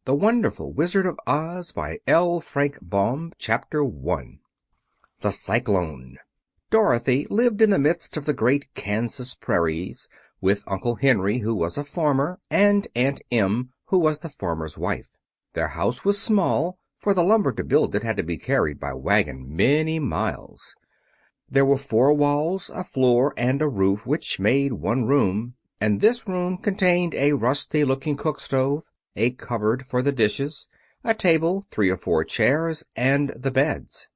The Wonderful Wizard of Oz by L. Frank Baum. Chapter 1. The Cyclone. Dorothy lived in the midst of the great Kansas prairies, with Uncle Henry, who was a farmer, and Aunt Em, who was the farmer's wife. Their house was small, for the lumber to build it had to be carried by wagon many miles. There were 4 walls, a floor, and a roof, which made one room, and this room contained a rusty-looking cook-stove, a cupboard for the dishes, a table, 3 or 4 chairs, and the beds.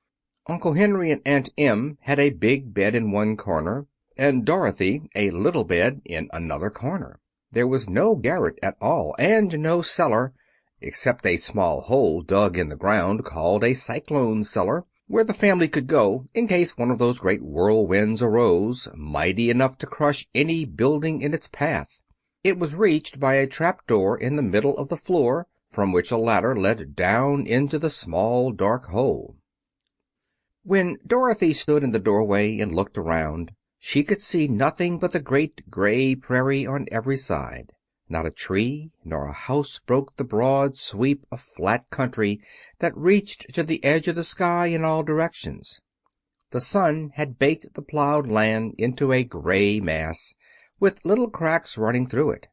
Uncle Henry and Aunt Em had a big bed in one corner, and Dorothy a little bed in another corner. There was no garret at all, and no cellar, except a small hole dug in the ground called a cyclone cellar, where the family could go in case one of those great whirlwinds arose, mighty enough to crush any building in its path. It was reached by a trap-door in the middle of the floor, from which a ladder led down into the small dark hole. When Dorothy stood in the doorway and looked around, she could see nothing but the great gray prairie on every side. Not a tree nor a house broke the broad sweep of flat country that reached to the edge of the sky in all directions. The sun had baked the plowed land into a gray mass, with little cracks running through it.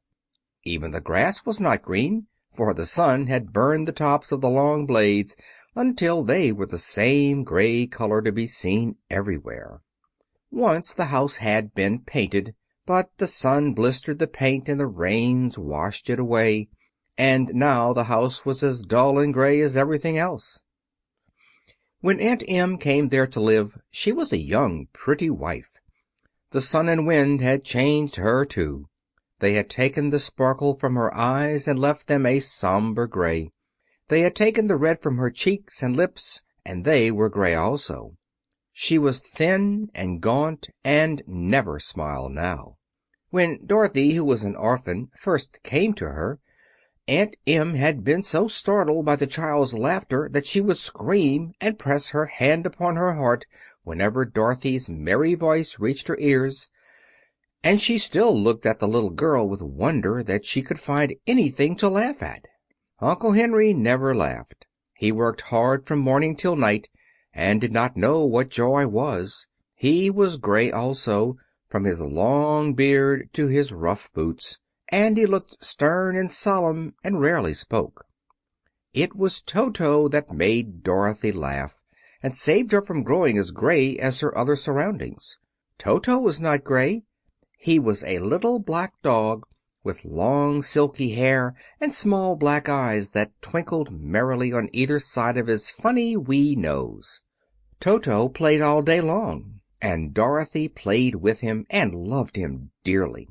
Even the grass was not green, for the sun had burned the tops of the long blades until they were the same gray color to be seen everywhere. Once the house had been painted, but the sun blistered the paint and the rains washed it away, and now the house was as dull and gray as everything else. When Aunt Em came there to live, she was a young, pretty wife. The sun and wind had changed her, too. They had taken the sparkle from her eyes and left them a somber gray. They had taken the red from her cheeks and lips, and they were gray also. She was thin and gaunt, and never smiled now. When Dorothy, who was an orphan, first came to her, Aunt Em had been so startled by the child's laughter that she would scream and press her hand upon her heart whenever Dorothy's merry voice reached her ears, and she still looked at the little girl with wonder that she could find anything to laugh at. Uncle Henry never laughed. He worked hard from morning till night, and did not know what joy was. He was gray also, from his long beard to his rough boots, and he looked stern and solemn and rarely spoke. It was Toto that made Dorothy laugh, and saved her from growing as gray as her other surroundings. Toto was not gray. He was a little black dog, with long silky hair and small black eyes that twinkled merrily on either side of his funny wee nose. Toto played all day long, and Dorothy played with him and loved him dearly.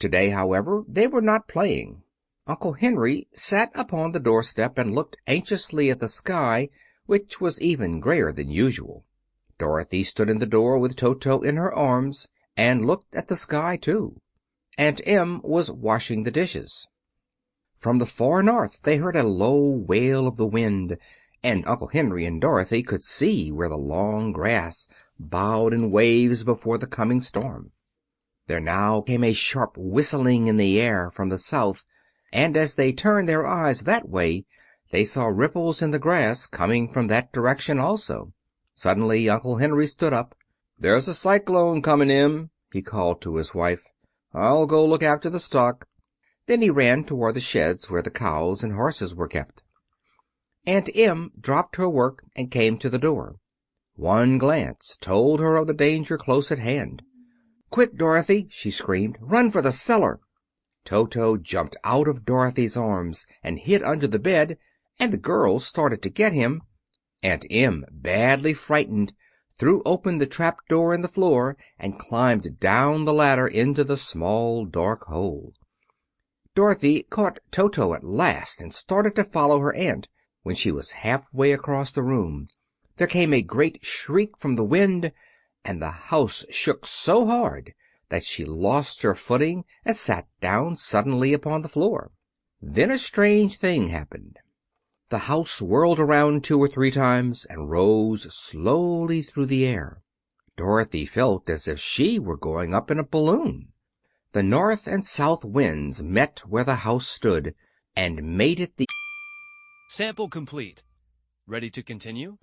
Today, however, they were not playing. Uncle Henry sat upon the doorstep and looked anxiously at the sky, which was even grayer than usual. Dorothy stood in the door with Toto in her arms, and looked at the sky too. Aunt Em was washing the dishes. From the far north they heard a low wail of the wind, and Uncle Henry and Dorothy could see where the long grass bowed in waves before the coming storm. There now came a sharp whistling in the air from the south, and as they turned their eyes that way they saw ripples in the grass coming from that direction also. Suddenly Uncle Henry stood up. "There's a cyclone comin', Em," he called to his wife. "I'll go look after the stock." Then he ran toward the sheds where the cows and horses were kept. Aunt Em dropped her work and came to the door. One glance told her of the danger close at hand. "Quick, Dorothy!" she screamed. "Run for the cellar!" Toto jumped out of Dorothy's arms and hid under the bed, and the girls started to get him. Aunt Em, badly frightened, threw open the trap door in the floor and climbed down the ladder into the small dark hole. Dorothy caught Toto at last and started to follow her aunt. When she was halfway across the room there came a great shriek from the wind, and the house shook so hard that she lost her footing and sat down suddenly upon the floor. Then a strange thing happened. The house whirled around 2 or 3 times and rose slowly through the air. Dorothy felt as if she were going up in a balloon. The north and south winds met where the house stood, and made it the... Sample complete. Ready to continue?